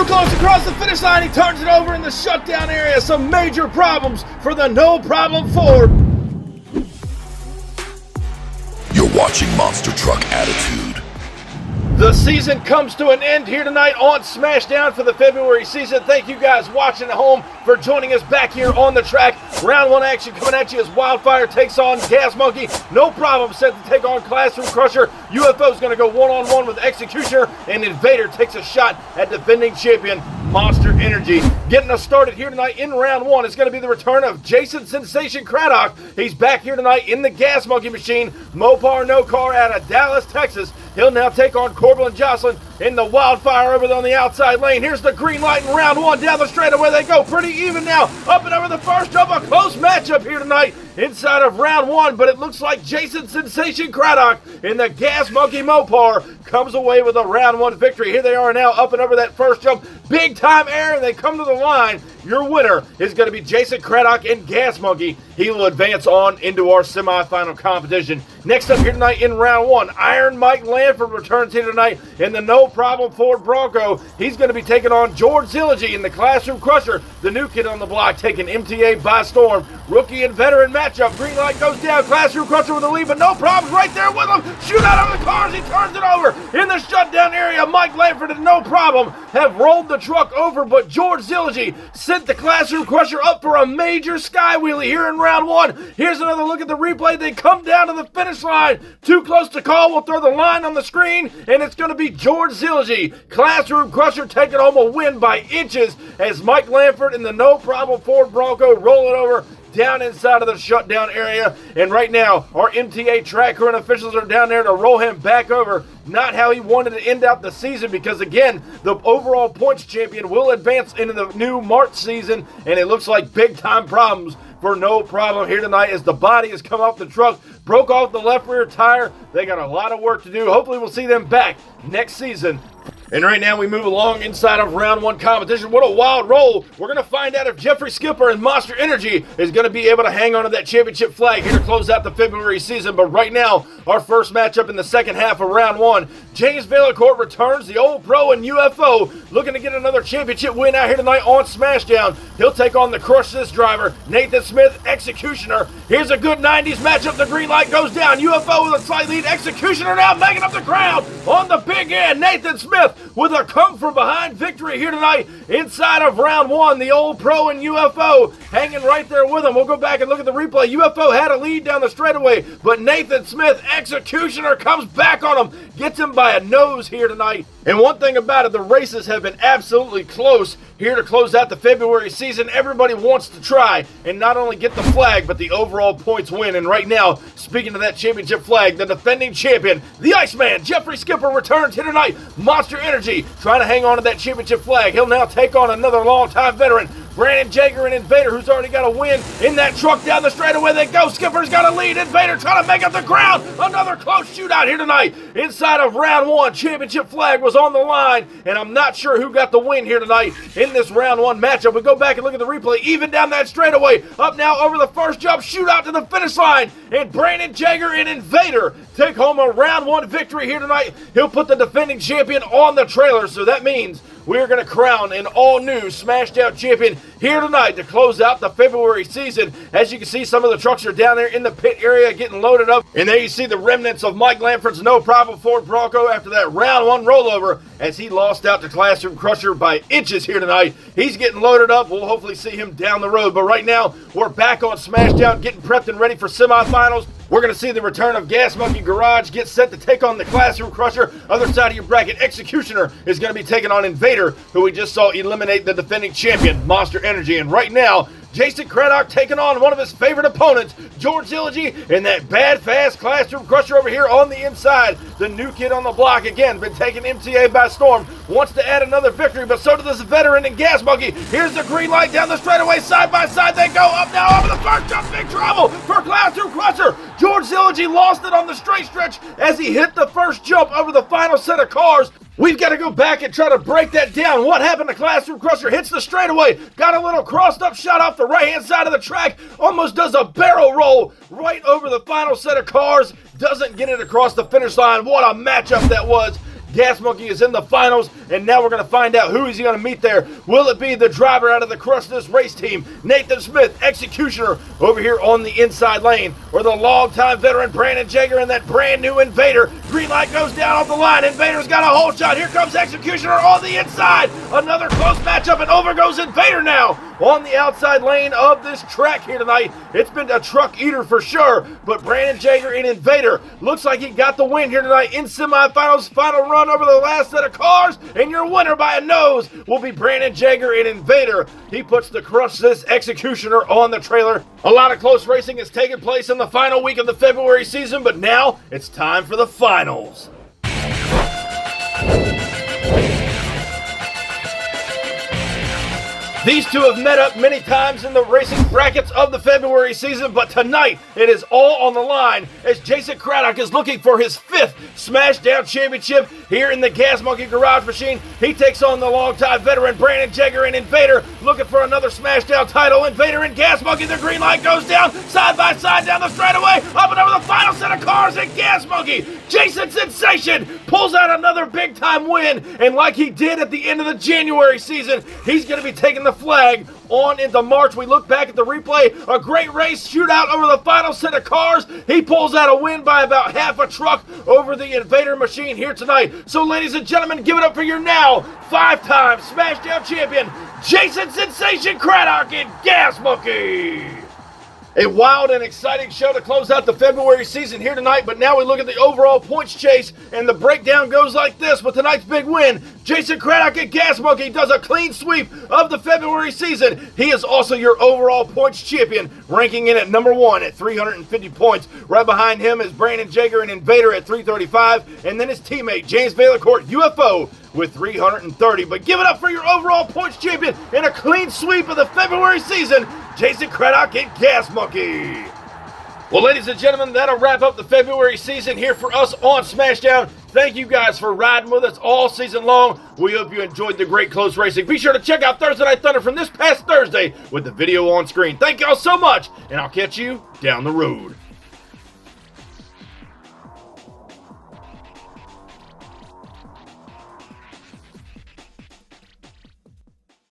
Too close across the finish line, he turns it over in the shutdown area. Some major problems for the No Problem Ford. You're watching Monster Truck Attitude. The season comes to an end here tonight on Smashdown for the February season. Thank you guys watching at home for joining us back here on the track. Round one action coming at you as Wildfire takes on Gas Monkey. No Problem set to take on Classroom Crusher. UFO is going to go one-on-one with Executioner, and Invader takes a shot at defending champion Monster Energy. Getting us started here tonight in round one is going to be the return of Jason Sensation Craddock. He's back here tonight in the Gas Monkey machine. Mopar No Car out of Dallas, Texas. He'll now take on Corbin Jocelyn in the Wildfire over on the outside lane. Here's the green light in round one. Down the straightaway they go. Pretty even now. Up and over the first jump. A close matchup here tonight inside of round one. But it looks like Jason Sensation Craddock in the Gas Monkey Mopar comes away with a round one victory. Here they are now up and over that first jump. Big time air. And they come to the line. Your winner is going to be Jason Craddock in Gas Monkey. He will advance on into our semifinal competition. Next up here tonight in round one, Iron Mike Lanford returns here tonight in the No Problem Ford Bronco. He's going to be taking on 𝐬𝐮𝐬𝐫𝐞 in the Classroom Crusher. The new kid on the block taking MTA by storm. Rookie and veteran matchup. Green light goes down. Classroom Crusher with a lead, but No Problem's right there with him. Shoot out of the cars. He turns it over in the shutdown area. Mike Lanford and No Problem have rolled the truck over, but 𝐬𝐮𝐬𝐫𝐞 sent the Classroom Crusher up for a major sky wheelie here in round one. Here's another look at the replay. They come down to the finish line. Too close to call. We'll throw the line on the screen, and it's going to be 𝐬𝐮𝐬𝐫𝐞. Classroom Crusher taking home a win by inches as Mike Lanford and the No Problem Ford Bronco roll it over down inside of the shutdown area. And right now, our MTA track crew and officials are down there to roll him back over. Not how he wanted to end out the season, because again, the overall points champion will advance into the new March season, and it looks like big time problems for No Problem here tonight as the body has come off the truck, broke off the left rear tire. They got a lot of work to do. Hopefully we'll see them back next season. And right now we move along inside of round one competition. What a wild roll. We're going to find out if 𝐿𝐴𝐵𝐼 and Monster Energy is going to be able to hang on to that championship flag here to close out the February season. But right now, our first matchup in the second half of round one, James Vaillancourt returns, the old pro and UFO, looking to get another championship win out here tonight on Smashdown. He'll take on the Crush This driver, Nathan Smith, Executioner. Here's a good 90s matchup. The green light goes down. UFO with a slight lead. Executioner now making up the ground on the big end. Nathan Smith with a come from behind victory here tonight inside of round one. The old pro and UFO hanging right there with him. We'll go back and look at the replay. UFO had a lead down the straightaway, but Nathan Smith, Executioner, comes back on him, gets him by a nose here tonight. And one thing about it, the races have been absolutely close here to close out the February season. Everybody wants to try and not only get the flag, but the overall points win. And right now, speaking of that championship flag, the defending champion, the Iceman, Jeffrey Skipper, returns here tonight. Monster Energy trying to hang on to that championship flag. He'll now take on another longtime veteran, Brandon Jager, and Invader, who's already got a win in that truck. Down the straightaway they go. Skipper's got a lead. Invader trying to make up the ground. Another close shootout here tonight. Inside of round one, championship flag was on the line, and I'm not sure who got the win here tonight in this round one matchup. We go back and look at the replay. Even down that straightaway. Up now over the first jump. Shootout to the finish line, and Brandon Jager and Invader take home a round one victory here tonight. He'll put the defending champion on the trailer, so that means we're going to crown an all-new Smashdown champion here tonight to close out the February season. As you can see, some of the trucks are down there in the pit area getting loaded up. And there you see the remnants of Mike Lanford's No Problem Ford Bronco after that round one rollover as he lost out to Classroom Crusher by inches here tonight. He's getting loaded up. We'll hopefully see him down the road. But right now, we're back on Smashdown, getting prepped and ready for semifinals. We're going to see the return of Gas Monkey Garage get set to take on the Classroom Crusher. Other side of your bracket, Executioner is going to be taking on Invader, who we just saw eliminate the defending champion, Monster Energy. And right now, Jason Craddock taking on one of his favorite opponents, 𝐬𝐿𝐴𝐵𝐼, and that bad, fast Classroom Crusher over here on the inside. The new kid on the block, again, been taking MTA by storm. Wants to add another victory, but so does this veteran in Gas Monkey. Here's the green light down the straightaway. Side by side they go. Up now over the first jump. Big trouble for Classroom Crusher. 𝐬𝐿𝐴𝐵𝐼 lost it on the straight stretch as he hit the first jump over the final set of cars. We've got to go back and try to break that down. What happened to Classroom Crusher? Hits the straightaway. Got a little crossed up shot off the right-hand side of the track. Almost does a barrel roll right over the final set of cars. Doesn't get it across the finish line. What a matchup that was. 𝐾𝐨𝐧'𝐭 is in the finals, and now we're going to find out who is he going to meet there. Will it be the driver out of the Crush This race team, Nathan Smith, Executioner, over here on the inside lane, or the longtime veteran Brandon Jaeger and that brand new Invader? Green light goes down off the line. Invader's got a hold shot. Here comes Executioner on the inside. Another close matchup, and over goes Invader now on the outside lane of this track here tonight. It's been a truck eater for sure, but Brandon Jaeger and Invader looks like he got the win here tonight in semifinals. Final run over the last set of cars, and your winner by a nose will be Brandon Jaeger and Invader. He puts the Crush This Executioner on the trailer. A lot of close racing has taken place in the final week of the February season, but now it's time for the finals. These two have met up many times in the racing brackets of the February season, but tonight it is all on the line as Jason Craddock is looking for his 5th Smashdown championship here in the 𝐾𝐨𝐽𝐿 Garage Machine. He takes on the longtime veteran Brandon Jaeger and Invader, looking for another Smashdown title. Invader and 𝐾𝐨𝐽𝐿, the green light goes down, side by side down the straightaway, up and over the final set of cars, and 𝐾𝐿𝐽𝐿, Jason Sensation, pulls out another big-time win, and like he did at the end of the January season, he's going to be taking the flag on into March. We look back at the replay, a great race shootout over the final set of cars. He pulls out a win by about half a truck over the Invader machine here tonight. So ladies and gentlemen, give it up for your now 5-time Smashdown champion, Jason Sensation Craddock and 𝐾𝐿𝐽𝐿. A wild and exciting show to close out the February season here tonight, but now we look at the overall points chase, and the breakdown goes like this. With tonight's big win, Jason Craddock and 𝐾𝐿𝐽𝐿 does a clean sweep of the February season. He is also your overall points champion, ranking in at number 1 at 350 points. Right behind him is Brandon Jaeger and Invader at 335, and then his teammate James Vaillancourt UFO with 330. But give it up for your overall points champion in a clean sweep of the February season, Jason Craddock and 𝐾𝐿𝐽𝐿. Well, ladies and gentlemen, that'll wrap up the February season here for us on Smashdown. Thank you guys for riding with us all season long. We hope you enjoyed the great close racing. Be sure to check out Thursday Night Thunder from this past Thursday with the video on screen. Thank y'all so much, and I'll catch you down the road.